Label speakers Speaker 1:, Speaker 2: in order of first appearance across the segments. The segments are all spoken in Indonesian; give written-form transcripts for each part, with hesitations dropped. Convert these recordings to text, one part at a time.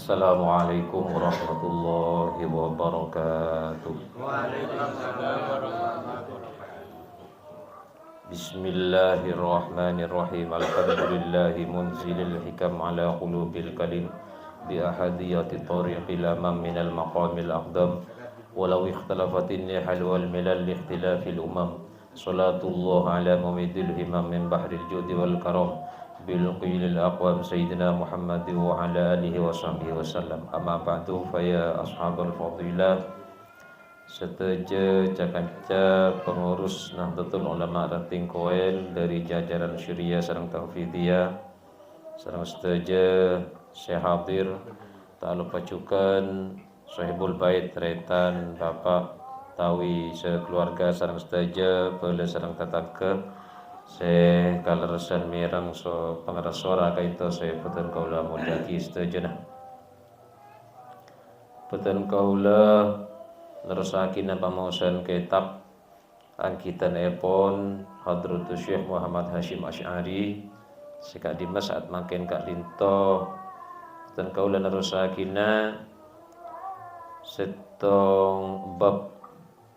Speaker 1: Assalamualaikum warahmatullahi wabarakatuh. Bismillahirrahmanirrahim. Alhamdulillahi munzilil hikam ala qulubil kalim bi ahadiyati tariqil amam minal maqamil aqdam walau ikhtalafatin nihal wal milal li ikhtilafil umam. Salatullah ala mumidil himam min bahril judi wal karam bilqilil aqwam sayyidina Muhammad wa ala alihi wa sahbihi wasallam. Amma ba'du fa ya ashabal fadilah, seteja cakanca pengurus Nahdlatul Ulama Rating Koel dari jajaran Syuriah sareng Tauhidiyah sareng seteja Syekh hadir tak lupa cukan Sahibul Bait Retan Bapak Tawi sekeluarga sareng seteja bele sareng tatake saya kaleresan mirang so pengeras suara kaito saya peten kaula mudaki setuju nah peten kaula nerusakin apa mausan kitab angkitan epon Hadratus Syekh Muhammad Hashim Asy'ari sikak dimas saat makin kak linto peten kaula nerusakina setong bab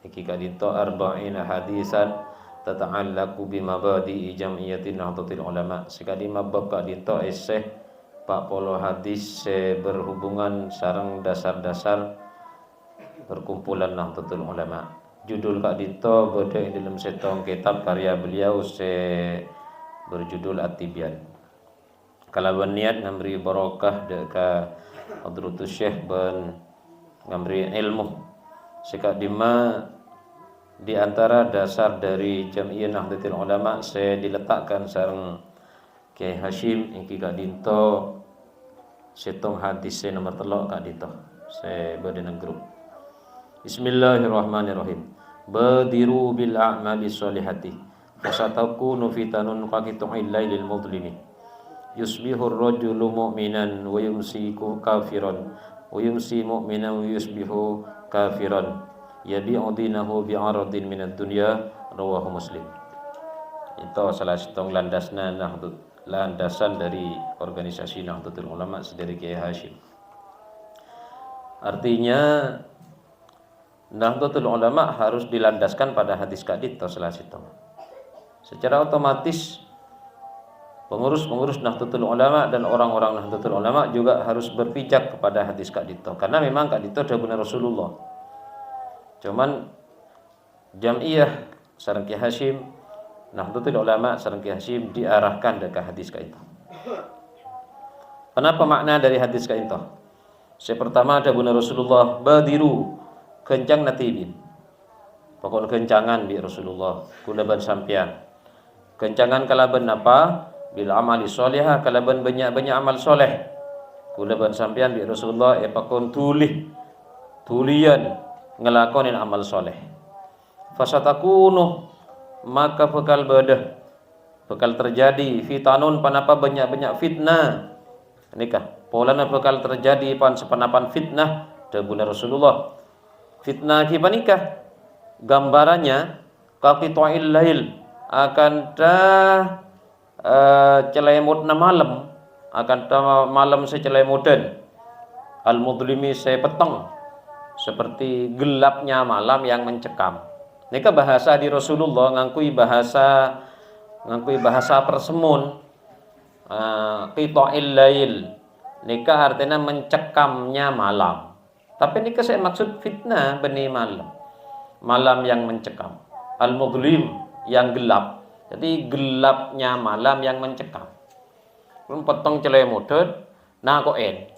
Speaker 1: iki kak linto arba'ina hadisan tata'allaqu bimabadi jam'iyatin Nahdlatul Ulama. Sekali mabab kak dinto eseh 40 hadis berhubungan sareng dasar-dasar perkumpulan Nahdlatul Ulama. Judul kak dinto bode dalam setong kitab karya beliau berjudul At-Tibyan. Kalawan niat ngambri barokah deka Hadratus Syekh ben ngambri ilmu sekak dima. Di antara dasar dari Jam'iyah Nahdlatul Ulama saya diletakkan sareng Kiai Hashim ingki kak dinto setong hadis nomor 3 kak dinto saya berdena grup. Bismillahirrahmanirrahim. Badiru bil a'mali sholihati fasatakunu fitanun qaqitu'il lailil mudlimi yusbihur rajulu mu'minan wa yumsiku kafiran wa yumsi mu'minan wa yusbihu kafiran yabi'u dinahu bi'aradin minad dunya, rawahu Muslim. Itu salah satu landasan dari organisasi Nahdlatul Ulama dari Kiai Hashim. Artinya Nahdlatul Ulama harus dilandaskan pada hadis kadit atau salah satu. Secara otomatis pengurus-pengurus Nahdlatul Ulama dan orang-orang Nahdlatul Ulama juga harus berpijak kepada hadis kadit karena memang kadit adalah benar Rasulullah. Cuman Jam'iyah sareng Kiai Hashim Nahdlatul Ulama sareng Kiai Hashim diarahkan ke hadis ka itu. Kenapa makna dari hadis ka itu? Yang pertama ada benar Rasulullah badiru kencang natibin. Pokok kencangan bi Rasulullah kulaban sampian. Kencangan kalaban apa? Bil amali sholihah kalaban banyak-banyak amal soleh. Kulaban sampian bi Rasulullah pakon tulian ngelakonin amal soleh. Fasatakunu maka bakal terjadi fitanun panapa banyak-banyak fitnah. Nikah polana bakal terjadi sepanapan fitnah dabuna Rasulullah. Fitnah kipa nikah gambarannya qaqitu'il lail akan celemutna malam akan malam secelemutan al-mudlimi peteng seperti gelapnya malam yang mencekam. Nika bahasa di Rasulullah ngangkui bahasa persemun. Qita'il lail. Nika artinya mencekamnya malam. Tapi nika saya maksud fitnah beni malam. Malam yang mencekam. Al-mudlim yang gelap. Jadi gelapnya malam yang mencekam. Petong celemudut nah koen.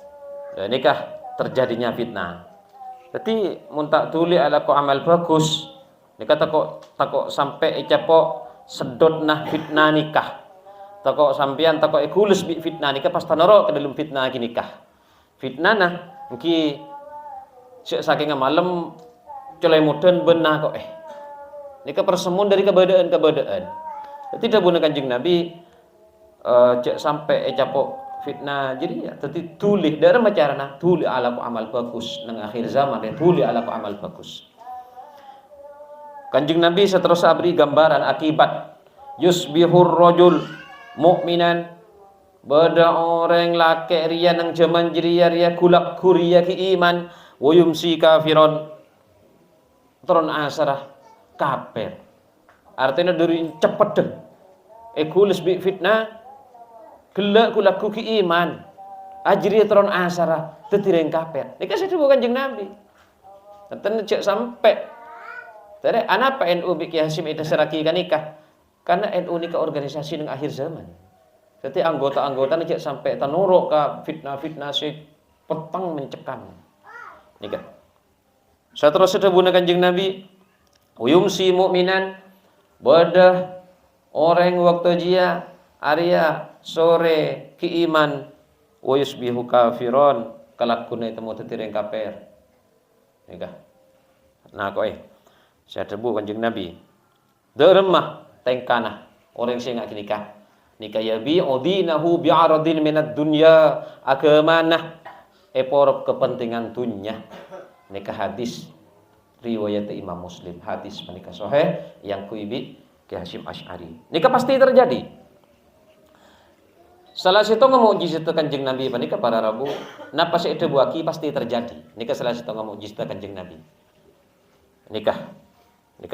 Speaker 1: Dan nikah terjadinya fitnah. Jadi muntak tuli ala ko amal bagus. Nika takok sampai icapok sedot nah fitnah nikah. Takok sampean takok ikulis bi fitnah nikah pas tanoro ke dalam fitnah nikah. Fitnah nah engki saking malam celemuden benah kok nika persemun dari kebadaan. Jadi tidak guna Kanjeng Nabi cek sampai icapok fitnah jadi ya tadi tulis dari macarana tulis ala amal bagus nang akhir zaman ya tulis ala amal bagus. Kanjeng Nabi seterusnya beri gambaran akibat yusbihur rajul mu'minan Beda orang laki ria nang zaman ria kulak kuria ki iman, wayumsi kafiron tron asarah kafir. Artinya dari cepet deh. Kulis bi fitnah, gelak kulaku ki iman, ajri tron asarah tetireng kafir. Ini kasih bukan Kanjeng Nabi. Nanti cek sampai. Tadi anapa NU bi Kiai Hasyim itu seraki nikah? Karena NU nikah organisasi dengan akhir zaman. Jadi anggota-anggota ini cek sampai tanuruk ke fitnah-fitnah si petang mencekam. Nikah. Saya terus sedebuna Kanjeng Nabi. Uyumsi mukminan bodah orang waktu dia Arya sore ki iman wa yusbihu kafiron kalakuna itu mau tetireng kafir. Nikah. Nah koi saya tebu Kanjeng Nabi. Deremah tengkana orang sing ngak nikah. Nikah ya bi udinahu bi aradin minad dunya akemanah eporop kepentingan dunia. Nikah hadis riwayat Imam Muslim, hadis menikah sahih yang kuibi Kiai Hasyim Asy'ari. Nikah pasti terjadi. Salah satu mukjizat Kanjeng Nabi panika para Rabu, napa itu buaki pasti terjadi. Nikah salah satu mukjizat Kanjeng Nabi. Nikah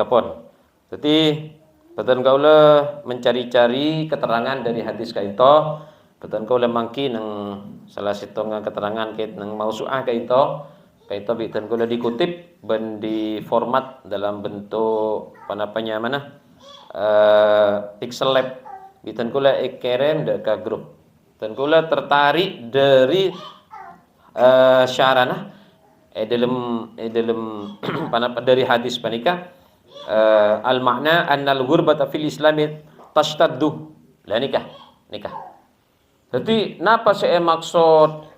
Speaker 1: pun. Jadi betul kaula mencari-cari keterangan dari hadis kaito, betul kaula mangki nang salah satu keterangan kait nang mausu'ah kaito betul kaula dikutip ben di format dalam bentuk panapanya mana pixel lab betul kaula kirim ke grup. Dan kaula tertarik dari syarana dalam panapa dari hadis panika al makna annal ghurbata fil islami tashtaddu la nikah. Jadi napa saya maksud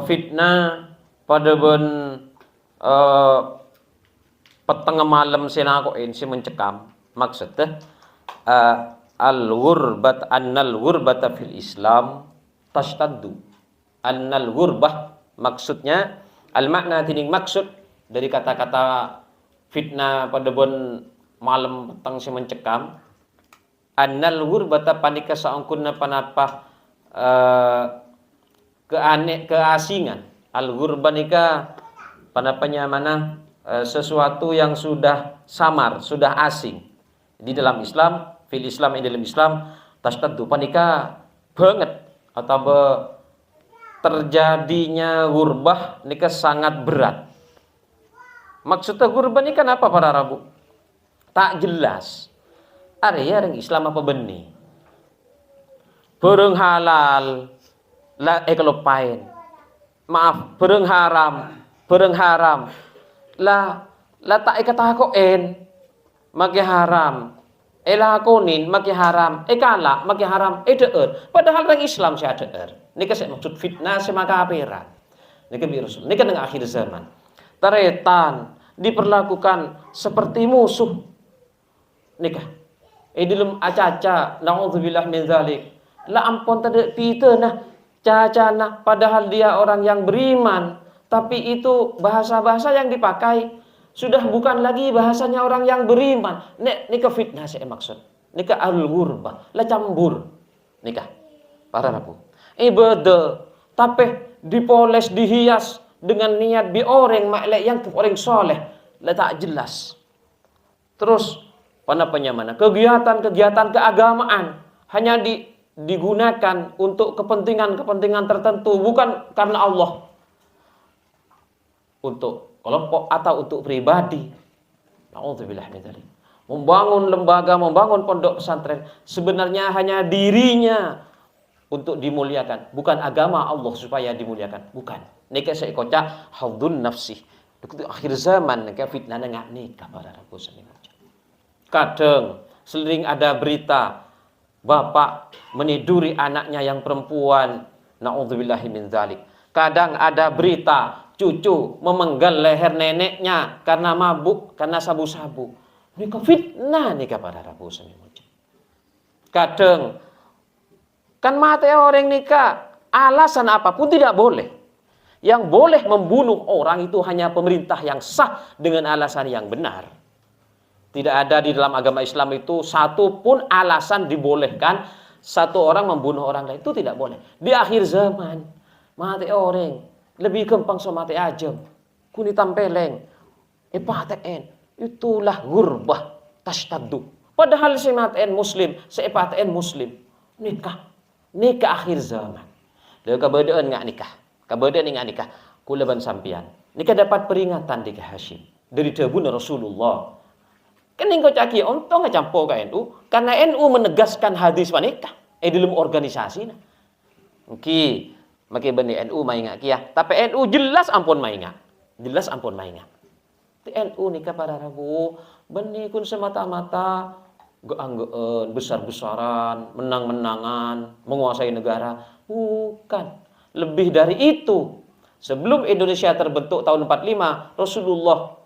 Speaker 1: fitnah pada ben petengah malam senakoin si mencekam maksudnya al-ghurbat annal ghurbata fil islam tashtaddu. Annal ghurbah maksudnya al makna tining maksud dari kata-kata fitnah pada bon malam petang si mencekam annal ghurbata panika saungkunna panapa keasingan. Al ghurban nika panapanya mana sesuatu yang sudah samar, sudah asing di dalam Islam, fil Islam dalam Islam tashtaddu panika banget atau terjadinya gurbah nika sangat berat. Maksudnya gurbah ini kan apa para Rabu? Tak jelas. Area yang Islam apa benih? Bereng halal lah kelupain. Maaf, bereng haram. Lah tak ikatakoen maki haram. Elakonin maki haram. Kala maki haram. Deer. Padahal orang Islam saya deer. Nika saya maksud fitnah semaka kafiran. Nika bi Rasul. Nika dengan akhir zaman. Taretan diperlakukan seperti musuh. Nikah. Dalam acaca naudzubillah min zalik. La ampun tadi pita nah cacana padahal dia orang yang beriman, tapi itu bahasa-bahasa yang dipakai sudah bukan lagi bahasanya orang yang beriman. Nikah fitnah saya maksud. Nikah al-ghurbah, la cambur. Nikah. Para Rabu. Ibadah tapi dipoles dihias dengan niat bi orang maklek yang orang soleh la tak jelas. Terus panapanya mana kegiatan-kegiatan keagamaan hanya digunakan untuk kepentingan-kepentingan tertentu bukan karena Allah, untuk kelompok atau untuk pribadi. Nauzubillah min dzalik. Membangun lembaga, membangun pondok pesantren sebenarnya hanya dirinya untuk dimuliakan, bukan agama Allah supaya dimuliakan, bukan. Nika saya kocak haudun nafsi. Akhir zaman nika fitnah nggak nikah para rabu kadang sering ada berita bapak meniduri anaknya yang perempuan, naudzubillahi min dzalik. Kadang ada berita cucu memenggal leher neneknya karena mabuk, karena sabu-sabu. Nika fitnah nika para rabu kadang kan mati orang nikah, alasan apapun tidak boleh. Yang boleh membunuh orang itu hanya pemerintah yang sah dengan alasan yang benar. Tidak ada di dalam agama Islam itu satu pun alasan dibolehkan satu orang membunuh orang lain, itu tidak boleh. Di akhir zaman, mati orang, lebih gampang so mati aja. Kuni tampeleng, epaten, itulah gurbah tashtaddu. Padahal si maten muslim, si epaten muslim, nikah akhir zaman. Lalu keberadaan nggak nikah, keberadaan nggak nikah, kulaban sampian. Nikah dapat peringatan di Hashim dari tabun Rasulullah. Kan engkau caki ontong campur ke NU, karena NU menegaskan hadis wanita dalam organisasi. Mungkin benih NU maingat kia, tapi NU jelas ampun maingat, jelas ampun maingat. Di NU nikah pada Rabu, benih kun semata-mata geang-gean, besar-besaran, menang-menangan, menguasai negara. Bukan. Lebih dari itu. Sebelum Indonesia terbentuk tahun 45, Rasulullah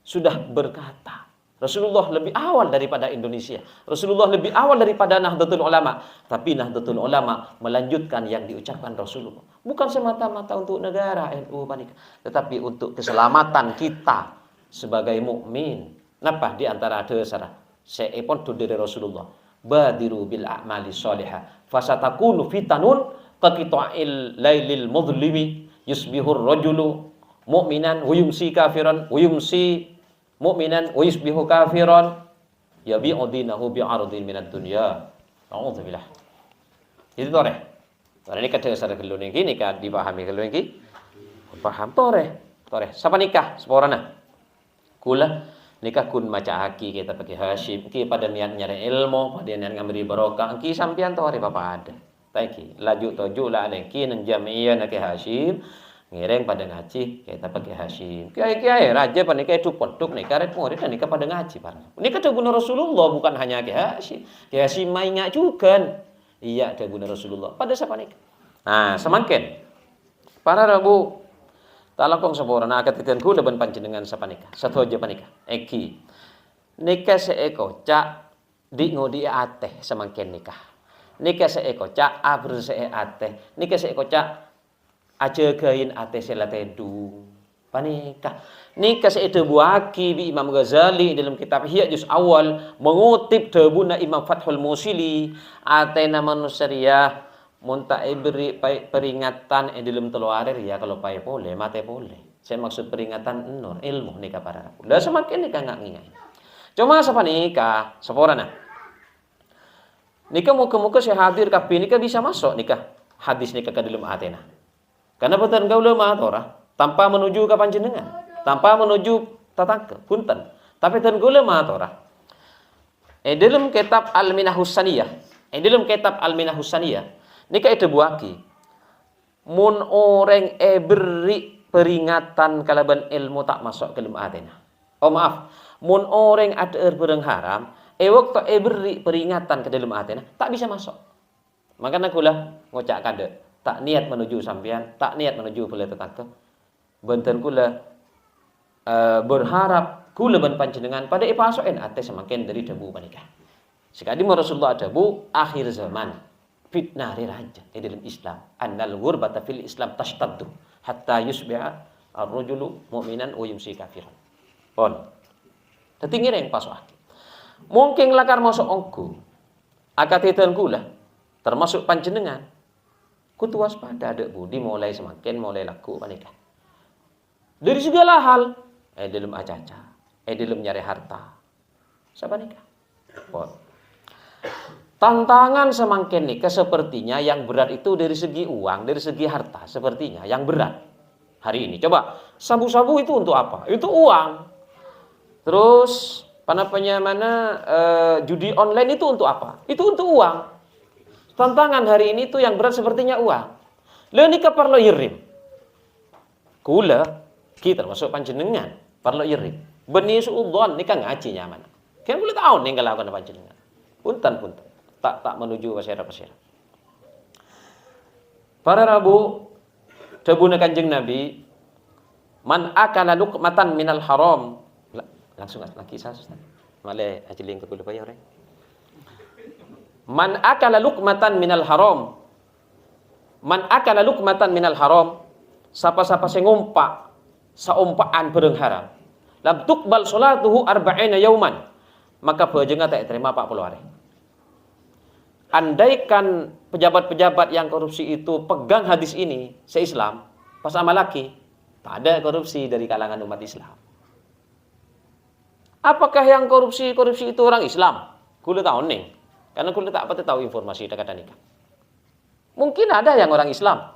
Speaker 1: sudah berkata. Rasulullah lebih awal daripada Indonesia. Rasulullah lebih awal daripada Nahdlatul Ulama. Tapi Nahdlatul Ulama melanjutkan yang diucapkan Rasulullah. Bukan semata-mata untuk negara NU panik, tetapi untuk keselamatan kita sebagai mukmin. Napa di antara dasar seepon tu dari Rasulullah, badiru bil a'mali sholihah fasatakunu fitanun qaqita'il lailil mudhlimi yusbihur rajulu mu'minan wa yumsi kafiran wa yumsi mu'minan wa yusbihu kafiran yabi'u dinahu bi'ardin minad dunya. A'udzubillah. Itu tore. Tore ini kata dasar kelun ini kan dipahami kelun ini. Paham tore. Siapa nikah seporana? Kula nikah kun maca haki kita pakai Hashim ki pada niat nyari ilmu pada niat ngambil barokah ki sampian tore papa ada taiki laju toju lah ada ki nang jamiah nak Hashim ngireng pada ngaji kita pakai Hashim kiai raja panika itu pondok nih karet murid dan nikah pada ngaji par nikah tabun Rasulullah bukan hanya ki Hashim mainnya juga iya tabun Rasulullah pada siapa nikah. Nah semakin para Rabu talakong sabora na akatitan ko laban panjenengan sa panika. Satu aja panika. Eki. Nikah seeko cak di ngodi ate samangken nikah. Nikah seeko cak abr se ate. Nikah seeko cak ajagain ate selatedu. Panika. Nikah seetu buaki bi Imam Ghazali dalam kitab Ihya juz awal mengutip debuna Imam Fathul Musili atena manusyariah munta beri peringatan dalam teluarir ya kalau pai boleh mate boleh. Saya maksud peringatan nur ilmu nikah para rabu. Dah semakin nikah nggak ngingai. Cuma siapa nikah seporana. Nikah muka-muka saya hadir kapi nikah bisa masuk nikah hadis nikah ke dalam Athena. Karena betul kau lemah tora tanpa menuju ke panjenengan, tanpa menuju tatangke punten. Tapi ten kau lemah tora. Dalam kitab Al-Minah Husaniyah, dalam kitab Al-Minah Husaniyah nikah itu buaki mun orang beri peringatan kalaban ilmu tak masuk ke dalam Athena. Oh maaf, mun orang ada bereng haram waktu beri peringatan ke dalam Athena tak bisa masuk. Makanya kula ngocak kade tak niat menuju sampean, tak niat menuju boleh tetangga. Benten kula berharap kula ban panjenengan pada ipasoen ate semakin dari debu panikah. Sekali Rasulullah debu akhir zaman. Fitnah raja dalam Islam. Annal ghurbata fil Islam tashtaddu hatta yusbi'a ar-rajulu mu'minan wa yumsi kafiran. Pon. Dadi ngireng pasoh. Mungkin lakar masuk ongku. Akatitan kula termasuk panjenengan. Kutu waspada adek budi mulai semakin mulai laku panikah. Dari segala hal dalam acaca, dalam nyari harta. Siapa nikah? Pon. Tantangan semakin nikah sepertinya yang berat itu dari segi uang, dari segi harta sepertinya yang berat hari ini. Coba sabu-sabu itu untuk apa? Itu uang. Terus judi online itu untuk apa? Itu untuk uang. Tantangan hari ini tuh yang berat sepertinya uang. Lalu nikah parlo yirim. Kula kita termasuk panjenengan parlo yirim. Beni suudon nikah ngaji nyaman. Kan kula tahu nih ngelakukan panjenengan. Punten. Tak menuju pasir. Para Rabu tabuna Kanjeng Nabi man akala luqmatan minal haram. Langsung lagi saya Ustaz. Male ajeling ke kula bayar. Man akala luqmatan minal haram. Man akala luqmatan minal haram. Sapa-sapa sing ngumpak saumpaan bareng haram. Lam tuqbal salatuhu arba'ina yauman. Maka bejenga tak terima 40 hari. andaikan pejabat-pejabat yang korupsi itu pegang hadis ini se-Islam, pas amal lagi, tak ada korupsi dari kalangan umat Islam. Apakah yang korupsi itu orang Islam? Kula tahu nih, karena kula tak pati tahu informasi dekat nikah. Mungkin ada yang orang Islam.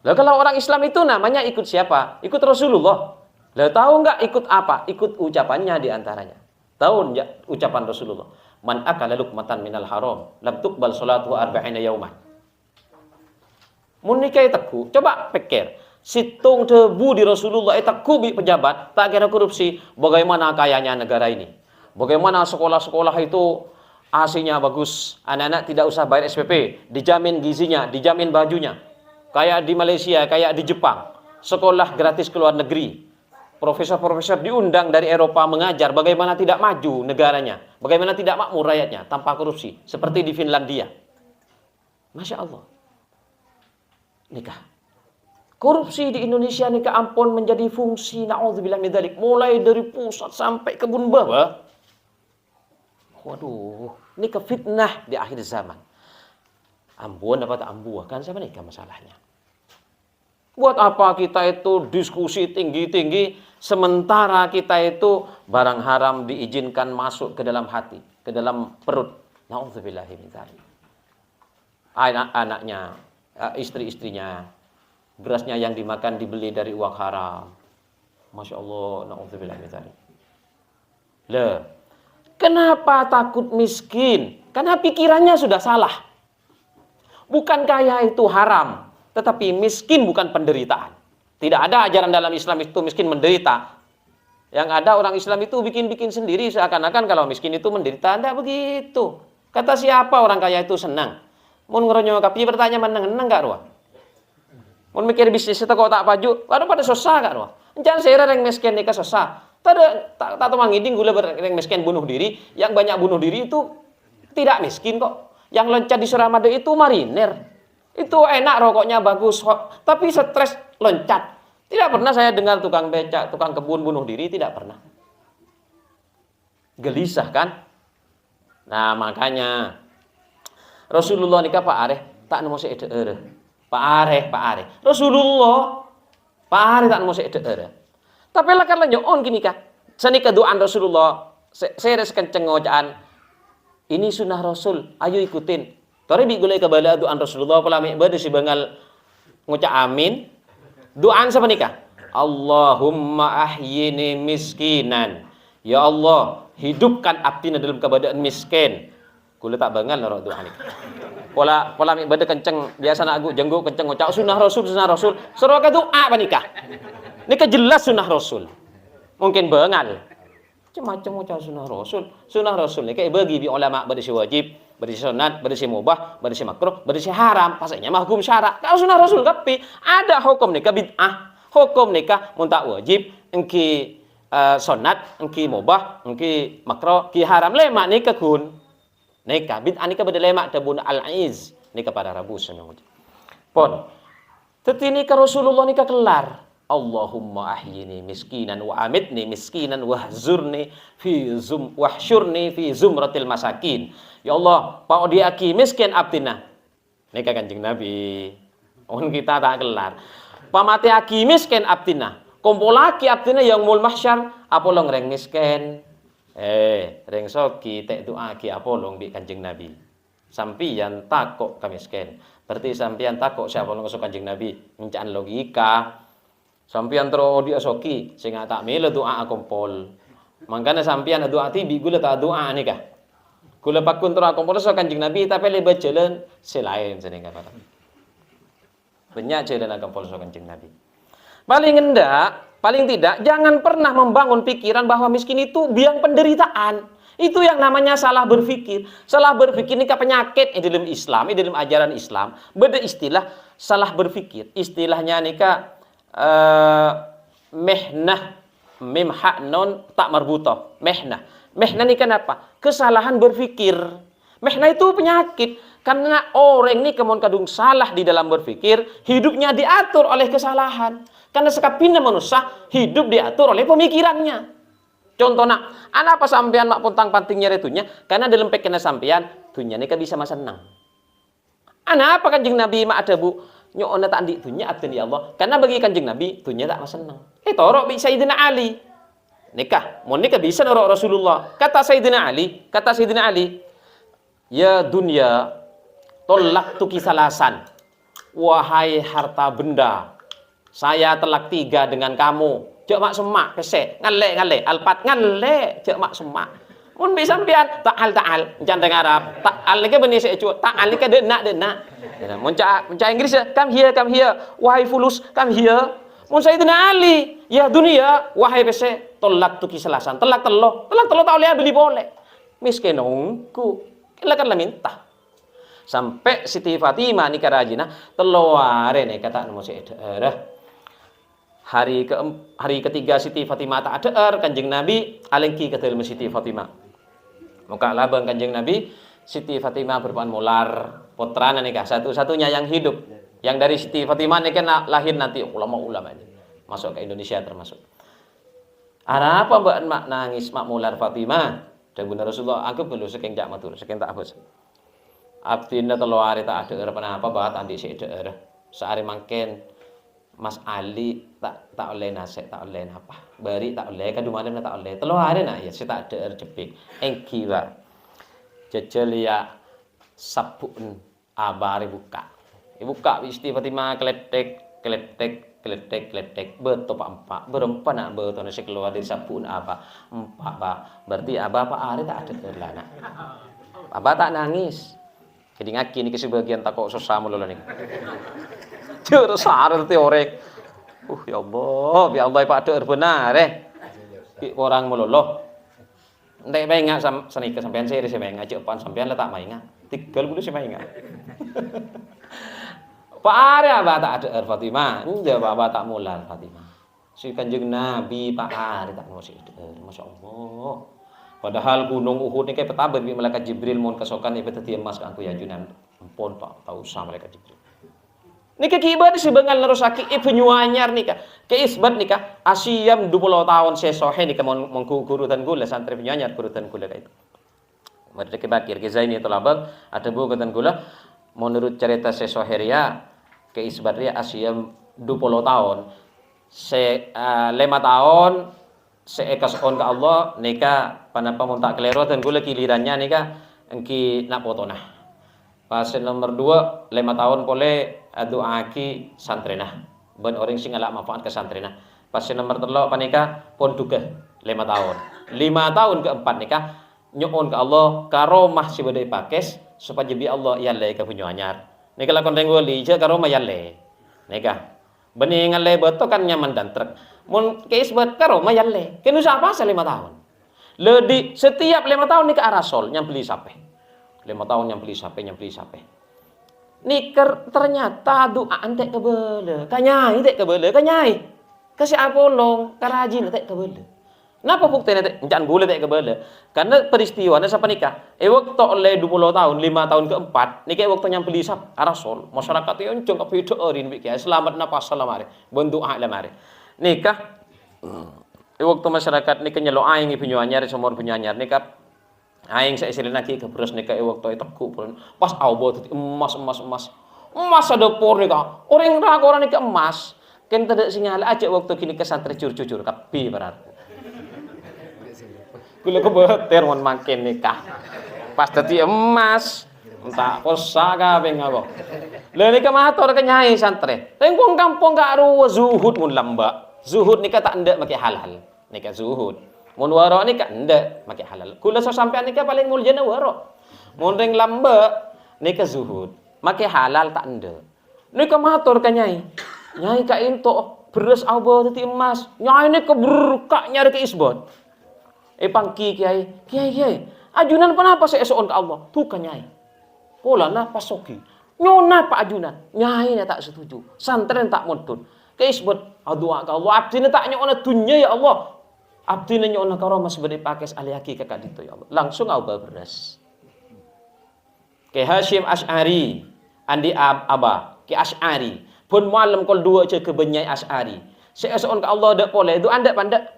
Speaker 1: Lah kalau orang Islam itu namanya ikut siapa? Ikut Rasulullah. Lah tahu nggak ikut apa? Ikut ucapannya di antaranya. Tahu nggak ucapan Rasulullah? Man akala luqmatan minal haram, lam tuqbal salatuhu arba'ina yauman. Mun nikai teku, coba pikir. Situng debu di Rasulullah teku bi pejabat, tak kira korupsi. Bagaimana kayanya negara ini? Bagaimana sekolah-sekolah itu AC-nya bagus, anak-anak tidak usah bayar SPP, dijamin gizinya, dijamin bajunya. Kayak di Malaysia, kayak di Jepang, sekolah gratis ke luar negeri. Profesor-profesor diundang dari Eropa mengajar bagaimana tidak maju negaranya, bagaimana tidak makmur rakyatnya tanpa korupsi, seperti di Finlandia. Masya Allah. Nikah. Korupsi di Indonesia nikah ampun menjadi fungsi na'udzubillah min dzalik, mulai dari pusat sampai kebun bawah. Waduh, ini kefitnah di akhir zaman. Ambuan apa tak ambuah kan sama nikah masalahnya. Buat apa kita itu diskusi tinggi-tinggi sementara kita itu barang haram diizinkan masuk ke dalam hati, ke dalam perut. Na'udzubillahi min dzalik. Anak-anaknya, istri-istrinya, berasnya yang dimakan dibeli dari uang haram. Masya Allah, na'udzubillahi min dzalik. Lah, kenapa takut miskin? Karena pikirannya sudah salah. Bukan kaya itu haram, tetapi miskin bukan penderitaan. Tidak ada ajaran dalam Islam itu miskin menderita. Yang ada orang Islam itu bikin-bikin sendiri seakan-akan kalau miskin itu menderita. Tidak begitu. Kata siapa orang kaya itu senang? Mun ngeronyo kapi bertanya meneng-neng gak ruah? Mun mikir bisnis itu kok tak paju, baru pada susah gak ruah? Jangan saya yang miskin nikah susah. Tak tahu mangiding gula yang miskin bunuh diri. Yang banyak bunuh diri itu tidak miskin kok. Yang loncat di Suramadu itu marinir. Itu enak rokoknya bagus, tapi stres loncat. Tidak pernah saya dengar tukang becak, tukang kebun bunuh diri, tidak pernah. Gelisah kan? Nah makanya Rasulullah nikah Pak Areh tak nemu seede. Pak Areh. Rasulullah Pak Areh tak nemu seede. Tapi lah kan nyoon gini kah? Senikah doaan Rasulullah, saya kenceng ngocaan. Ini sunnah Rasul, ayo ikutin. Tore bi gulai kabala doaan Rasulullah pala mi bade si bangal ngucap amin. Doaan siapa nikah? Allahumma ahyini miskinan. Ya Allah, hidupkan abdina dalam keadaan miskin. Gula tak bangal naro doa nikah. Pola mi bade kenceng biasa nak agu jenggo kenceng ngucap sunnah Rasul. Seru ka doa apa nikah? Nikah jelas sunnah Rasul. Mungkin bangal. Macam sunnah Rasul ni kayak bagi bi ulama berdisi wajib, berdisi sunat, berdisi mubah, berdisi makruh, berdisi haram. Pasalnya mah hukum syarak. Kalau sunnah Rasul tapi ada hukum nikah bid'ah, hukum nikah muntak wajib, engki sunat, engki mubah, engki makruh, ki haram. Lemak nikah kun. Nikah bid'ah nikah beda lemak tabun al-aiz nikah pada Rabu senang. Pon. Teti nikah Rasulullah nikah kelar. Allahumma ahyini miskinan wa amitni miskinan wahzurni wahsyurni fi zumratil masakin. Ya Allah, pak diaki miskin abdina. Nikah Kanjeng Nabi. On kita tak kelar. Pamati aki miskin abdina. Kumpulaki abdina yang mul mahsyar apolong reng miskin. Reng soki tek doa ki apolong di Kanjeng Nabi. Sampian takok kamiskin. Berarti sampian takok siapa long masuk Kanjeng Nabi. Mencaan logika. Sampian tero dia soki sehingga tak mele doa kumpul. Mangkana sampian doa tibi gula tak doa ni kah. Gula pakun tero kumpul so Kanjeng Nabi tapi lebat jalan selain senengah kata. Banyak jalan kumpul so Kanjeng Nabi. Paling tidak jangan pernah membangun pikiran bahwa miskin itu biang penderitaan. Itu yang namanya salah berpikir. Salah berpikir ini penyakit di dalam Islam, di dalam ajaran Islam. Beda istilah salah berpikir. Istilahnya nikah mehnah mim ha non tak marbutoh. Mehnah ini kenapa? Kesalahan berpikir. Mehnah itu penyakit karena orang ini kemun kadung salah di dalam berpikir, hidupnya diatur oleh kesalahan. Karena sekapinnya manusia hidup diatur oleh pemikirannya. Contohnya, anak apa sampean mak pontang pantingnya retunya? Karena dalam pekena sampean dunia ini kan bisa mas senang. Ana apa Kanjeng Nabi mak ada bu nyokona tak andik dunya abden ya Allah. Karena bagi Kanjeng Nabi dunya tak seneng. Torok bi Sayyidina Ali. Nikah, mau nikah bisa norok Rasulullah. Kata Sayyidina Ali, ya dunya tolak tuki salasan. Wahai harta benda, saya telak 3 dengan kamu. Cek mak semak kesek, ngale alpat ngale, cek mak semak. Mun bisa pian ta'al jandeng Arab. Ta'al ni ke benih secu, ta'al ni ke denak. Mun cak Inggris come here. Wahai fulus, come here. Mun Sayyidina Ali, ya dunia, wahai pese, tolak tuki selasan, telak telo tak boleh beli boleh. Miskin nongku, kan minta. Sampai Siti Fatimah nikah rajina, teluare nih kata nemu seeder. Hari ketiga Siti Fatimah tak ada Kanjeng Nabi alengki ke dalam Siti Fatimah. Muka labang Kanjeng Nabi, Siti Fatimah berpan mular, putrana nikah satu-satunya yang hidup. Yang dari Siti Fatimah ini kan lahir nanti ulama-ulama ini. Masuk ke Indonesia termasuk. Ada apa mbak mak nangis mak mular Fatimah? Dan benar Rasulullah, aku belum sekian jak matur, sekian tak habis. Abdinda telu hari tak ada apa bahas andi si ada. Sehari mangken Mas Ali tak oleh nasi, tak oleh apa. Bari tak oleh, kadu malam tak oleh. Telu hari nak ya, si tak ada jepik. Engkiwa. Jejel ya sabun abari buka. Buka Siti Fatimah kletek betul pak berempat nak betul nasi keluar dari sabun apa empat pak berarti apa hari tak ada lana apa tak nangis jadi ngaki ni kesebagian tak kok sesama lho nih jur sarel te orek ya Allah pak ada benar orang meloloh ndek bae senika sampean seri sampean ngajak pan sampean letak mainga 30 sampean Pak Arya tak ada Fatimah, enggak Bapak tak mular Fatimah. Si Kanjeng Nabi Pak Arya tak ngosi Masya Allah. Padahal gunung Uhud ni kayak petabar bi malaikat Jibril mon kasokan ni beteti emas kan ku ya junan. Ampun tak tahu sama malaikat Jibril. Ni ke kibat sebengal narosaki penyuanyar ni ka. Ke isbat ni ka Asyam 20 tahun sesohe ni ka mon gurutan gula santri penyuanyar gurutan gula ka itu. Merdeka bakir ke Zaini Tolabag ada gurutan gula menurut cerita sesoheria ke isbatria Asyam 20 tahun 5 tahun seekas on ke Allah nikah panapa muntak kelero dan gula gilirannya nikah engki nak potona pas nomor 2 5 tahun boleh doaki santrenah ben orang sing ngalak manfaat ke santrenah pas nomor 3 panika pon duga 5 tahun 5 tahun keempat nikah nyuun ke Allah karomah si badai pakes supaya bi Allah yalle ka punyo anyar nika lakon renggoli je karomah yalle nika bening ngalle beto kan nyaman dan truk mun keis bet karomah yalle kenu apa 5 tahun ledi setiap 5 tahun nika arasol yang beli sape 5 tahun yang beli sape niker ternyata doa antek kebele kanyai tek kebele kanyai kasih apolong karajin tek kebele Napa bukti nanti? Jangan boleh tak kebala. Karena peristiwa nasa panikah. Waktu oleh 20 tahun, 5 tahun keempat. Nika waktu yang beli sab arasol. Masyarakat yang jong kapito orin bikia. Selamat nafas salamare. Bentuk lamare. Nikah. Waktu masyarakat nikah nyelo aing penyuanyar semua penyuanyar nikah. Aing saya istilah lagi ke beras nikah waktu itu kupon. Pas awal itu emas. Emas ada por nikah. Orang nikah emas. Kan tidak sinyal aja waktu kini kesantri curcur kapi berarti. Kula kebeter mon makin nikah. Pas dadi emas, entak kosa kabeh ngapa. Lha nika matur ke nyai santri. Tengkung kampung gak ru zuhud mun lamba. Zuhud nika tak ndak make halal. Nika zuhud. Mun waro nika ndak make halal. Kula so sampean nika paling mulyane waro. Mun ring lamba nika zuhud. Make halal tak ndak. Nika matur ke nyai. Nyai ka entuk beres abo dadi emas. Nyai nika berkah nyari ke isbot. Pangki kiai, ajunan kenapa saya esoon ke Allah? Tuh kan nyai. Kula na pasoki. Nyona pak ajunan. Nyai tak setuju. Santren tak mudun. Keisbet doa ke Allah. Abdina tak nyona dunya ya Allah. Abdina nyona karomah sebagai pakes aliyaki kakak dito ya Allah. Langsung abah beras. Ke Hashim Ash'ari. Andi abah. Ke Ash'ari. Pun malam kol 2 je ke benyai Ash'ari. Saya esoon ke Allah dak boleh. Itu anda pandai.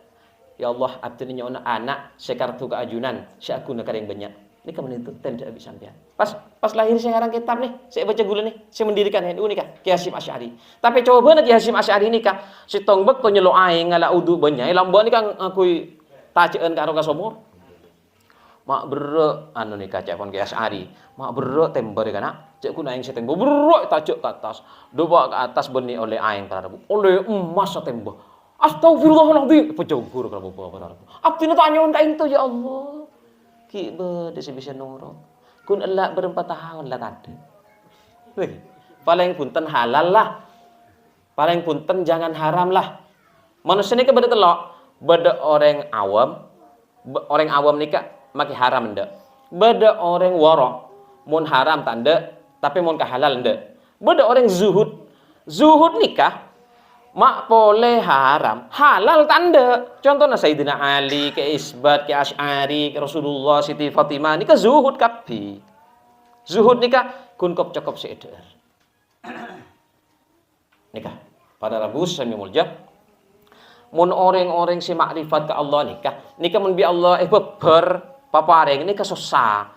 Speaker 1: Ya Allah, abdina nyona anak sekartu keajunan, si aku nak yang banyak. Nikah menuntut tenda abi sampean. Pas lahir saya ngarang kitab nih, saya baca gula nih, saya mendirikan NU nikah Ki Hasyim Asy'ari. Tapi coba Ki Hasyim Asy'ari nikah, si tongbek to nyelo aing ngala udu banyai lamba nikah akui taceun karo kasomor. Mak bere anu nikah cek pon Ki Asy'ari. Mak bere tember kana, cek kun aing setembo bere tajuk ke atas. Doba ke atas beni oleh aing para Rabu. Oleh emas setembo. Astagfirullahaladzim. Pejauh kalau bapak para Rabu. Abdi tanyaon ka aing to ya Allah. Ki bede bisa nurut. Kun elak berempat tahun lah tadi. Paling punten halal lah. Paling punten jangan haram lah. Manusia nikah beda telok. Beda orang awam nikah maki haram ndak. Beda orang warok. Mun haram tanda. Tapi mun halal ndak. Beda orang zuhud. Zuhud nikah. Mak boleh haram, halal tanda. Contohnya Sayyidina Ali, ke Isbat, ke Asy'ari, ke Rasulullah, Siti Fatimah, nikah zuhud kapi. Zuhud nikah kun kop cokop seeder. Nikah pada Rabu sami mulja. Mun orang-orang si makrifat ke Allah nikah mun bi Allah beber papareng nikah susah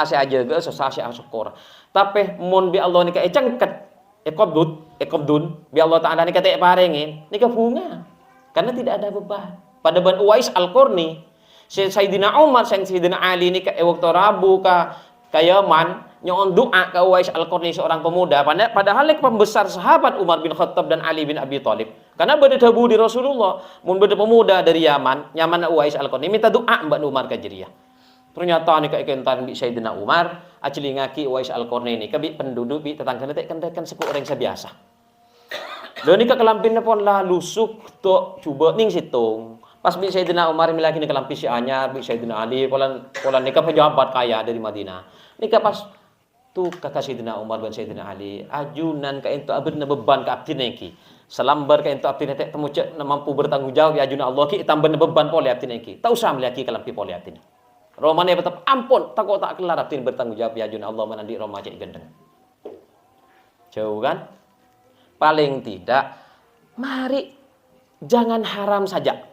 Speaker 1: si aja susah si syukur. Tapi mun bi Allah nikah cengket ekobdun bi Allah Ta'ala nikah tek parengin nikah bunga karena tidak ada beban. Pada ban Uwais Al-Qarni Sayyidina Umar Sayyidina Ali nikah waktu Rabu ka Yaman nyon doa ke Uwais Al-Qarni seorang pemuda padahal pembesar sahabat Umar bin Khattab dan Ali bin Abi Thalib karena beda dabu di Rasulullah mun beda pemuda dari Yaman Uwais Al-Qarni minta doa Mbak Umar Kajriyah. Ternyata nikah ikentan bi Sayyidina Umar acilingaki Uwais Al-Qarni nikah bi penduduk bi tetanggane tek kendekan seku orang sebiasa. Lho nikah kelampinna pon lah lusuk tok coba ning situng. Pas bi Sayyidina Umar milaki nikah lampi si anyar bi Sayyidina Ali polan nikah pejabat kaya dari Madinah. Nikah pas tu kakak Sayyidina Umar dan Sayyidina Ali ajunan ka ento abdna beban ka abdi neki. Selambar ka ento abdi tek temu cek mampu bertanggung jawab ya ajuna Allah ki tambah beban pole abdi neki. Tak usah milaki kalampi pole abdi. Romane tetap ampun takut tak kelar abdi bertanggung jawab ya ajuna Allah menandi Roma cek gendeng. Jauh kan? Paling tidak mari jangan haram saja.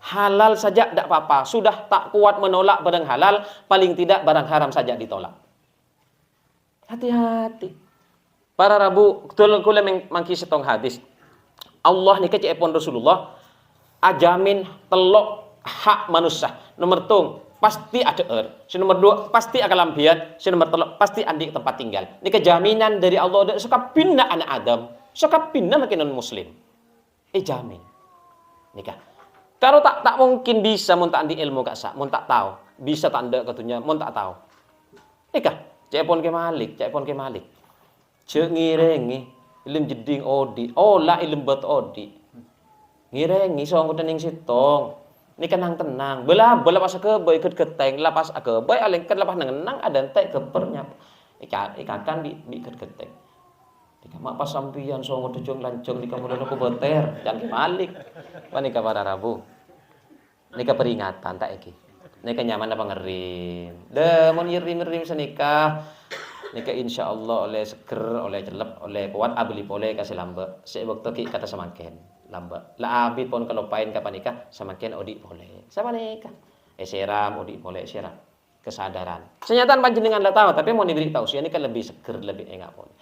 Speaker 1: Halal saja tidak apa-apa. Sudah tak kuat menolak barang halal, paling tidak barang haram saja ditolak. Hati-hati. Para Rabu, kula mangki setong hadis. Allah nih kecek pon Rasulullah ajamin telok hak manusia. Nomor tung pasti ada nomor 2 pasti akan lambian, nomor 3 pasti andi tempat tinggal. Ini kejaminan dari Allah suka pindah anak Adam, suka pindah makin non muslim. Jamin. Nikah. Kalau tak mungkin bisa mun tak andi ilmu kak sa, mun tak tahu. Bisa tanda katunya mun tak tahu. Nikah. Cek pon ke Malik. Cek ngirengi ilim jeding odi. Olah ilim bet odi. Ngirengi song ning sitong. Ini kenang tenang, bela pas ke boy ikut keteng, lapas ke boy alengket lapas nengenang ada entek kepernya, ikan di ikut keteng. Jika mak pas sampian songo tujuan lancung di kamu aku beter, jangan kebalik. Panika pada Rabu, nikah peringatan tak eki, nikah nyaman apa ngerim, mau ngirim senikah, nikah insya Allah oleh seger, oleh celep, oleh kuat abli boleh kasih lambe, waktu ki kata semakin. Lambat. Lah abid pun kalau pain kapan nikah semakin odi boleh. Sama nikah. Seram odi boleh seram. Kesadaran. Senyataan panjenengan lah tahu tapi mau diberi tahu sih ini kan lebih seger lebih enggak boleh.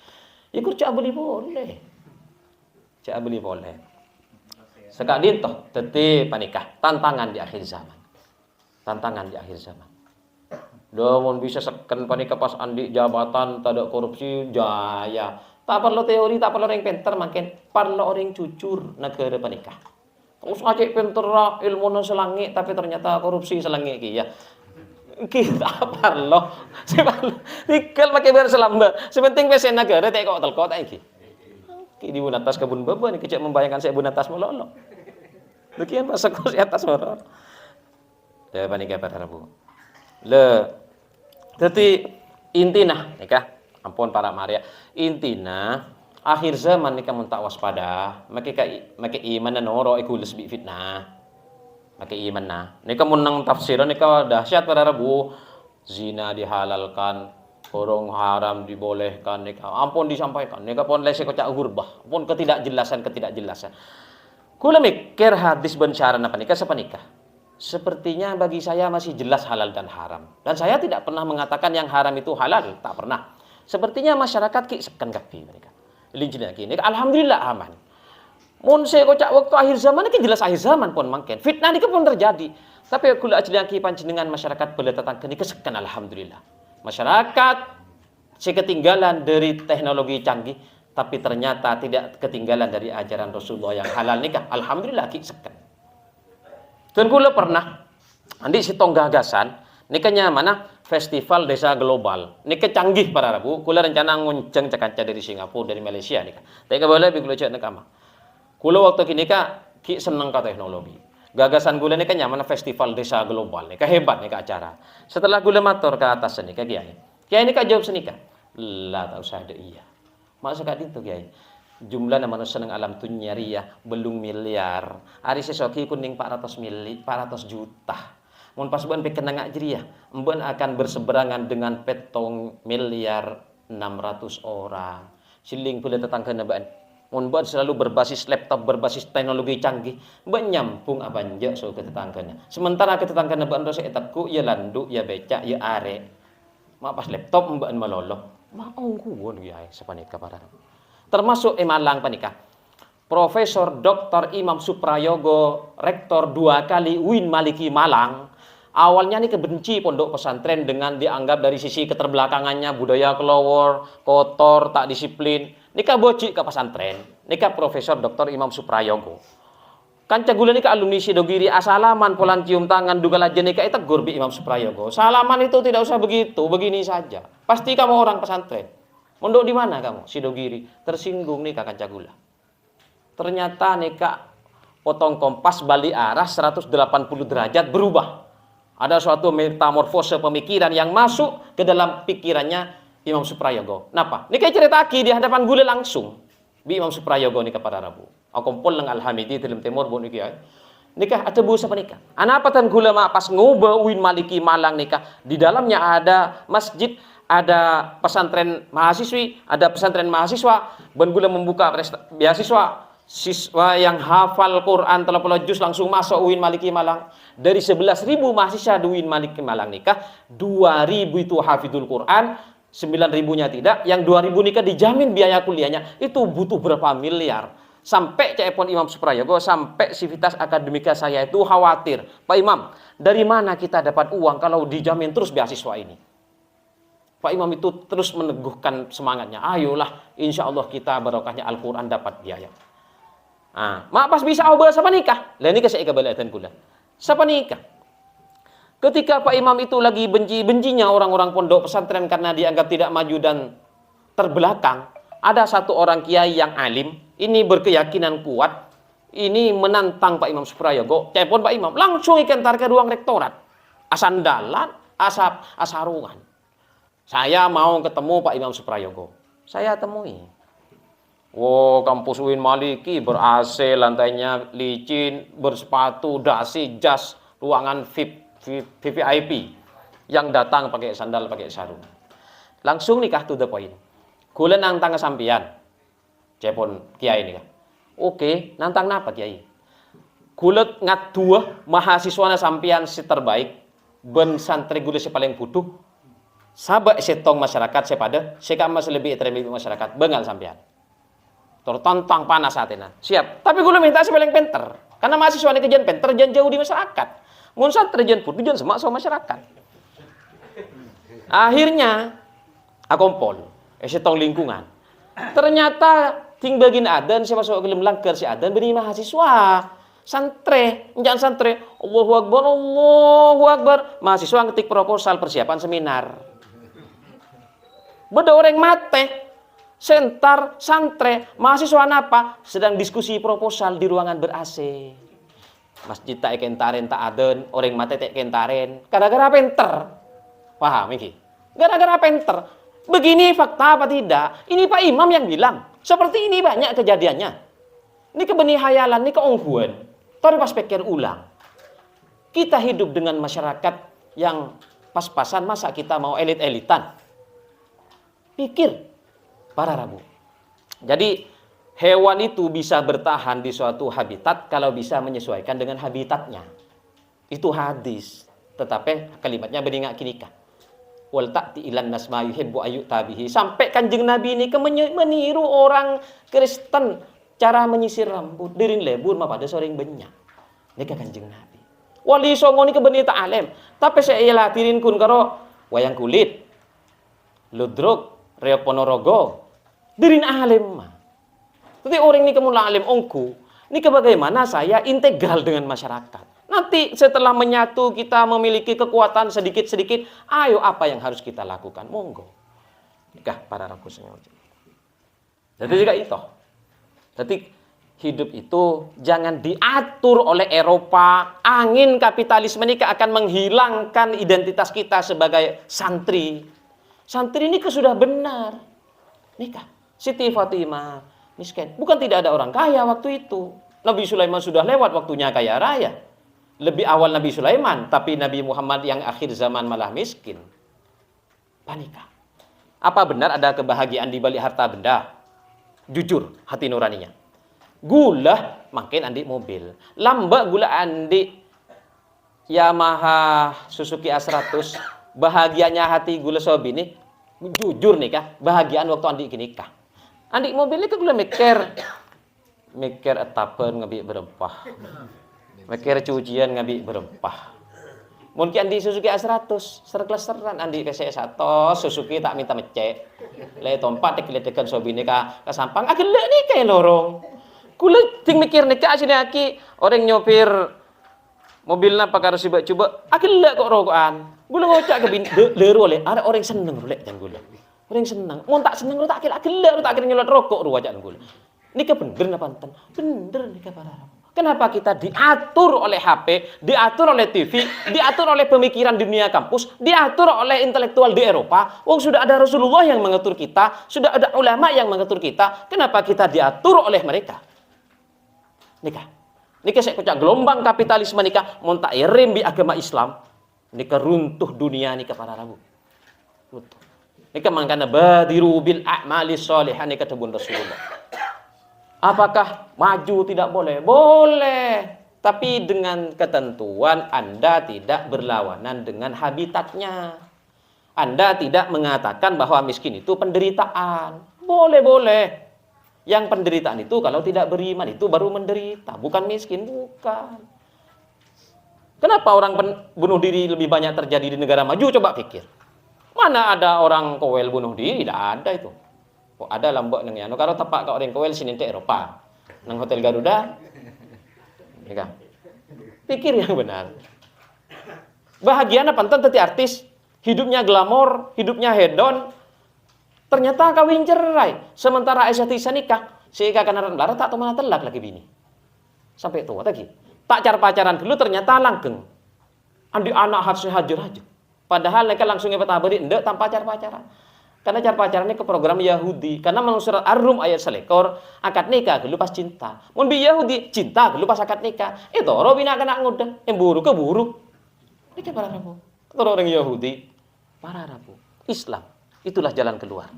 Speaker 1: Ikut cak beli boleh. Cak beli boleh. Sekali toh teti panikah tantangan di akhir zaman. Tantangan di akhir zaman. Domon bisa seken panikah pas andi jabatan tak korupsi jaya. Tak perlu teori, tak perlu orang pinter, makin perlu orang jujur negara panikah. Terus ngajak pinter ilmu selangit, tapi ternyata korupsi selangit ya. Kita perlu, tinggal pakai bar selambar. Sepenting pesen negara, tak kok telkot lagi. Di bunatas kebun beban, kecek membayangkan saya bunatas melolo. Demikian pas sekolah di atas melolo. Dari panikah pada Rabu. Jadi intinya nikah. Ampun para Maria, intina akhir zaman nikah mun tak waspada, make iman na noro iku lesbi fitnah. Make iman na. Nikah mun nang tafsiran nikah dahsyat para Rabu, zina dihalalkan, orang haram dibolehkan, nikah ampun disampaikan, nikah pun lese kocak gurbah, pun ketidakjelasan. Kula mikir hadis bencaran apa nikah sepanikah. sepertinya bagi saya masih jelas halal dan haram. Dan saya tidak pernah mengatakan yang haram itu halal, tak pernah. Sepertinya masyarakat ki sekan kapi mereka. Lincina kini, alhamdulillah aman. Mun saya kocak waktu akhir zaman ini jelas akhir zaman pun mangken. Fitnah ini pun terjadi. Tapi kula ajliaki panjenengan masyarakat beletatang kini kesekan alhamdulillah. Masyarakat si ketinggalan dari teknologi canggih, tapi ternyata tidak ketinggalan dari ajaran Rasulullah yang halal nikah. Alhamdulillah ki sekan. Dan kula pernah andi si tong gagasan nikahnya mana? Festival Desa Global. Nikah canggih para Rabu. Kula rencana ngunceng cakanca dari Singapura, dari Malaysia nikah. Tapi boleh bi kula cek nekama. Kula waktu kini ki seneng ka teknologi. Gagasan gula nikah mana Festival Desa Global nikah hebat nikah acara. Setelah gula matur ke atas nikah kiai. Kiai nikah jawab senikah. Lah tak usah ada iya. Masa kak itu kiai. Jumlah nama seneng alam dunia ria belum miliar. Hari sesoki kuning 400 juta. Mun pas buan pekenang ajriyah, mbon akan berseberangan dengan petong miliar 600 orang. Siling pula tetangga nabaan. Mun buan selalu berbasis laptop, berbasis teknologi canggih, mbon nyampung abanja so ke tetangganya. Sementara ke tetangga nabaan dosa etakku ya landu, ya becak, ya are. Mak pas laptop mbon malolo. Mau kuwon ya sepanika para. Termasuk Malang panika. Profesor Dr. Imam Suprayogo, rektor 2 kali UIN Maliki Malang. Awalnya nih kebenci pondok pesantren dengan dianggap dari sisi keterbelakangannya, budaya kelowor, kotor, tak disiplin. Nika bocik ke pesantren. Nika Profesor Dr. Imam Suprayogo. Kanca gula nika alumni Sidogiri asalaman polan cium tangan duga lajen nika tegur bi Imam Suprayogo. Salaman itu tidak usah begitu, begini saja. Pasti kamu orang pesantren. Mondok di mana kamu? Sidogiri. Tersinggung nika kanca gula. Ternyata nika potong kompas balik arah 180 derajat berubah. Ada suatu metamorfose pemikiran yang masuk ke dalam pikirannya Imam Suprayogo. Napa? Ini kayak cerita di hadapan gula langsung. Bi Imam Suprayogo nih kepada Rabu. Aku pol ng Alhamidi dalam timur bu nikah. Nikah atau bu siapa nikah? Anapa tan gula pas ngubah UIN Maliki Malang nikah. Di dalamnya ada masjid, ada pesantren mahasiswi, ada pesantren mahasiswa. Ben gula membuka beasiswa. Siswa yang hafal Quran 30 juz langsung masuk UIN Maliki Malang. Dari 11.000 mahasiswa di UIN Maliki Malang nikah, 2.000 itu hafidul Quran, 9.000-nya tidak. Yang 2.000 nikah dijamin biaya kuliahnya. Itu butuh berapa miliar. Sampai cepon Imam Suprayogo, sampai sivitas akademika saya itu khawatir. Pak Imam, dari mana kita dapat uang kalau dijamin terus beasiswa ini? Pak Imam itu terus meneguhkan semangatnya. Ayolah, insya Allah kita barokahnya Al-Quran dapat biaya. Mak pas bisa obal siapa nikah? Lah nikah saya kebalatan pula. Siapa nikah? Ketika Pak Imam itu lagi benci-bencinya orang-orang pondok pesantren karena dianggap tidak maju dan terbelakang, ada satu orang kiai yang alim, ini berkeyakinan kuat, ini menantang Pak Imam Suprayogo, telepon Pak Imam, langsung ikentar ke ruang rektorat. Asandalan, asarungan. Saya mau ketemu Pak Imam Suprayogo. Saya temui. Wow, kampus UIN Maliki ber-AC, lantainya licin, bersepatu, dasi, jas, ruangan VIP. Yang datang pakai sandal, pakai sarung. Langsung nikah to the point. Kula nantang kesampian. Cepon kiai nikah. Oke, nantang napa kiai? Kula ngat dua mahasiswana sampian si terbaik, ben santri gula si paling butuh. Sabak setong masyarakat sepada, sekama selebih terlebih masyarakat, bengal sampian. Tertantang panas saatnya. Siap. Tapi gue minta si paling pinter. Karena mahasiswa ini kejian pinter, jangan jauh di masyarakat. Mun terjun pun jangan semak sama masyarakat. Akhirnya akompol, setong lingkungan. Ternyata ting bagin adan saya masuk ke langgar si adan beri mahasiswa. Santre, jangan santre. Allahu Akbar, Allahu Akbar. Mahasiswa ngetik proposal persiapan seminar. Beda orang mate. Sentar, santre, mahasiswa apa? Sedang diskusi proposal di ruangan ber-AC. Masjid tak kentaren tak aden, orang mate tak kentaren. Gara-gara pinter. Paham ini? Gara-gara pinter. Begini fakta apa tidak? Ini Pak Imam yang bilang. Seperti ini banyak kejadiannya. Ini kebenih hayalan, ini keongguan. Tapi pas pikir ulang. Kita hidup dengan masyarakat yang pas-pasan, masa kita mau elit-elitan? Pikir. Para Rabu. Jadi hewan itu bisa bertahan di suatu habitat kalau bisa menyesuaikan dengan habitatnya.
Speaker 2: Itu hadis. Tetapi kalimatnya beringak kinika. Wal ta'ti ilan nas ma yuhibbu ayyutabihi. Sampai Kanjeng Nabi ini meniru orang Kristen cara menyisir rambut, dirin lebur mah pada soreng banyak. Nika Kanjeng Nabi. Wali songo ni kebenita alim. Tapi saya latirin kun karo wayang kulit, ludruk, reok ponorogo, dirin alim mah. Tapi orang ini kemula alim ongku. Ini bagaimana saya integral dengan masyarakat. Nanti setelah menyatu kita memiliki kekuatan sedikit-sedikit, ayo apa yang harus kita lakukan? Monggo. Nikah para rakusnya. Jadi juga itu. Jadi hidup itu jangan diatur oleh Eropa. Angin kapitalisme ini akan menghilangkan identitas kita sebagai santri. Santri ini sudah benar. Nikah. Siti Fatimah miskin. Bukan tidak ada orang kaya waktu itu. Nabi Sulaiman sudah lewat waktunya kaya raya. Lebih awal Nabi Sulaiman, tapi Nabi Muhammad yang akhir zaman malah miskin. Panika. Apa benar ada kebahagiaan di balik harta benda? Jujur hati nuraninya. Gula makin andi mobil. Lambak gula andi Yamaha Suzuki A100. Bahagianya hati gula sobi ini jujur nih kah? Bahagiaan waktu andi nikah. Andi mobil itu gula mikir etapen ngabik berempah. Mikir cucian ngabik berempah. Mungkin andi Suzuki A100 serkleseran andi PCS atau Suzuki tak minta mecek. Le tompat dikeletekan sobine ka sampang agelek nih kayak lorong. Kula ting mikir nih ka sini aki orang nyopir mobilnya pakar sibak coba agelek kok rokokan. Gula ngocak ke leru oleh ada orang seneng rolek jan gula. Orang seneng. Mun tak seneng tak agelek tak kira nyolot rokok ru wajan gula. Nika bener napa enten? Bener nika para. Kenapa kita diatur oleh HP, diatur oleh TV, diatur oleh pemikiran dunia kampus, diatur oleh intelektual di Eropa? Wong sudah ada Rasulullah yang mengatur kita, sudah ada ulama yang mengatur kita. Kenapa kita diatur oleh mereka? Nikah. Nikah saya kocak gelombang kapitalisme nikah montak rem bi agama Islam. Nikah runtuh dunia nikah para rabu. Runtuh. Nikah mangkana badiru bil a'mali sholihan nikah tebun Rasulullah. Apakah maju tidak boleh? Boleh. Tapi dengan ketentuan Anda tidak berlawanan dengan habitatnya. Anda tidak mengatakan bahwa miskin itu penderitaan. Boleh-boleh. Yang penderitaan itu kalau tidak beriman itu baru menderita. Bukan miskin, bukan. Kenapa orang bunuh diri lebih banyak terjadi di negara maju? Coba pikir. Mana ada orang kowel bunuh diri? Tidak ada itu. Oh, ada lambok nang ya. Kalau tepak ka orang kowel sini te Eropa. Nang Hotel Garuda. Ya kan? Pikir yang benar. Bahagia apa enten teti artis, hidupnya glamor, hidupnya hedon. Ternyata kawin cerai. Sementara Aisyah Tisa nikah, si kakak Lara tak tahu mana telak lagi bini. Sampai tua lagi. Tak car pacaran dulu ternyata langgeng. Andi anak harus hajar-hajar. Padahal mereka langsung ngepet abadi ndak tanpa pacaran. Karena cara pacarannya ke program Yahudi. Karena menurut surat Ar-Rum ayat selekor, akad nikah dulu pas cinta. Mun bi Yahudi cinta dulu pas akad nikah. Itu robina kena ngudang, emburu keburu. Ini para rabu. Kalau orang Yahudi, para rabu. Islam, itulah jalan keluar.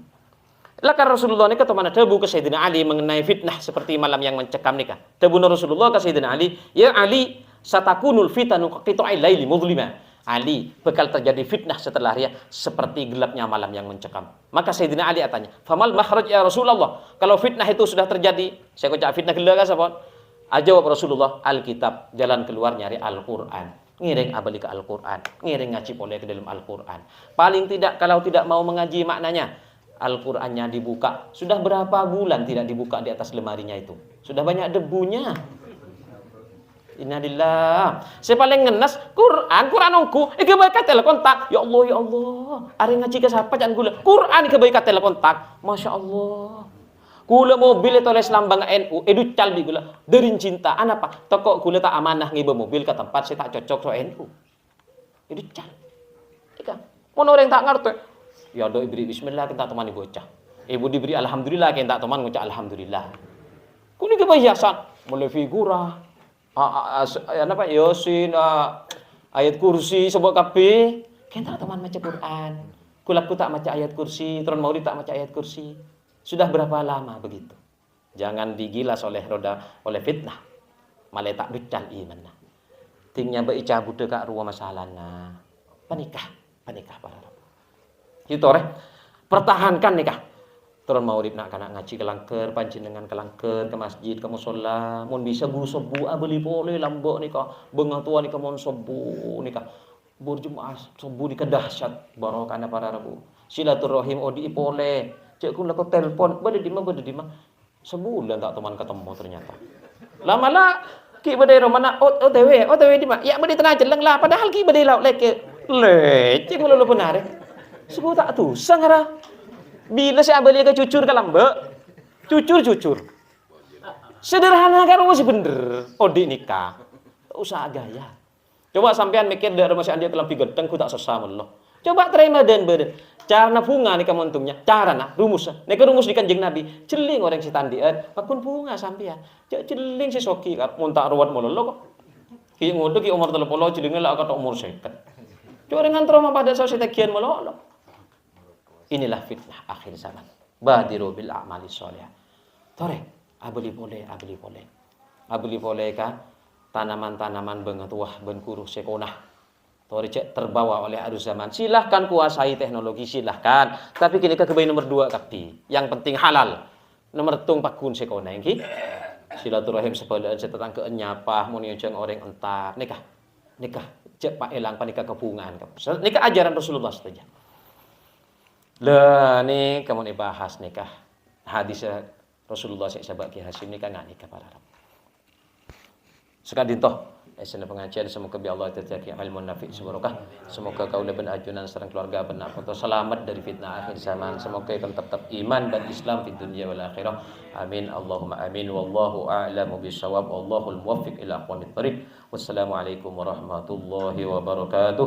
Speaker 2: Lakar Rasulullah ini ketemu debu ke Sayyidina Ali mengenai fitnah seperti malam yang mencekam nikah. Debu Rasulullah ke Sayyidina Ali, ya Ali, satakunul fitanu qita'il laili mudlima. Ali, bakal terjadi fitnah setelah dia seperti gelapnya malam yang mencekam. Maka Sayyidina Ali tanya, "Famal makhraj ya Rasulullah?" Kalau fitnah itu sudah terjadi, saya kocak fitnah gelap kan sapon? Jawab Rasulullah, Alkitab, jalan keluar nyari Al-Qur'an. Ngiring abali ke Al-Qur'an, ngiring ngaji boleh ke dalam Al-Qur'an. Paling tidak kalau tidak mau mengaji maknanya, Al-Qur'annya dibuka. Sudah berapa bulan tidak dibuka di atas lemarinya itu? Sudah banyak debunya. Innalillah. Saya paling ngenes Quran ongku. Iki bae telepon tak. Ya Allah ya Allah. Are ngaji ke siapa jangan gula. Quran iki bae telepon tak. Masya Allah. Gula mobil itu oleh lambang NU. Edu calbi gula. Derin cinta. Apa? Toko gula tak amanah ngiba mobil ke tempat saya tak cocok so NU. Edu cal. Ika. Mon orang tak ngerti. Ya do ibri bismillah kita temani bocah. Ibu diberi alhamdulillah kita tak teman ngucap alhamdulillah. Kuni ke hiasan mulai figura. Apa Yosin ayat kursi sebab kape kita teman maca Quran kulaku tak maca ayat kursi Tuan Maulid tak maca ayat kursi sudah berapa lama begitu. Jangan digilas oleh fitnah malah tak becal iman. tingnya beicah budak kak ruang masalahna. Panikah para. Itu pertahankan nikah. Turun maurib nak kana ngaji kelangker, panjenengan kelangker ke masjid, ke mushola, mun bisa guru subuh beli boleh lambok nikah, benga tua nikah mun subuh nikah. Berjemaah subuh nikah dahsyat barokahna para rabu. Silaturahim odi boleh. Cek kun lako telepon, bade di mana? Sebulan tak teman ketemu ternyata. Lama lah ki bade romana OTW di mana? Ya bade tenang jeleng lah padahal ki bade lauk leke. Cek lu benar. Sebuah tak tu sangara. Bila saya beli ke cucur ke lambe, cucur. Sederhana kan masih bener. Odi nikah, usaha gaya. Coba sampean mikir dari masih anda kelampi gedeng, ku tak sesama loh. Coba terima dan beden. Cara bunga nikah montungnya, cara rumus. Nika rumus di kanjeng Nabi. Celing orang si tandian, pakun bunga sampean. Celing si soki, montak ruwat mulu lo kok. Ki ngodo ki umur 30 celingnya lah kata umur 50. Coba dengan trauma pada sosial tekian mulu lo. Inilah fitnah akhir zaman. Badiru bil a'mali sholihah. Tore, abeli boleh kah tanaman-tanaman bengatuah bengkuruh sekonah. Tore cek terbawa oleh arus zaman. Silahkan kuasai teknologi, silahkan. Tapi kini kebayi nomor 2 kapti. Yang penting halal. Nomor tung pakun sekonah yang silaturahim sepadan setetang keenyapah muniujang orang entar. Nikah. Cek pak elang panikah kepungan. Nikah ajaran Rasulullah saja. Lah ni kamu ni bahas nikah hadis Rasulullah sahabat Ki Hasim nikah nggak nikah para Arab. Sekadin toh esena pengajian semoga bi Allah terjadi ilmu nafi sebarokah. Semoga kau lebih ajunan serang keluarga benar atau selamat dari fitnah akhir zaman. Semoga kau tetap iman dan Islam di dunia wal akhirah. Amin Allahumma amin wallahu a'lamu bissawab. Wallahul muwaffiq ila aqwamit thoriq. Wassalamualaikum warahmatullahi wabarakatuh.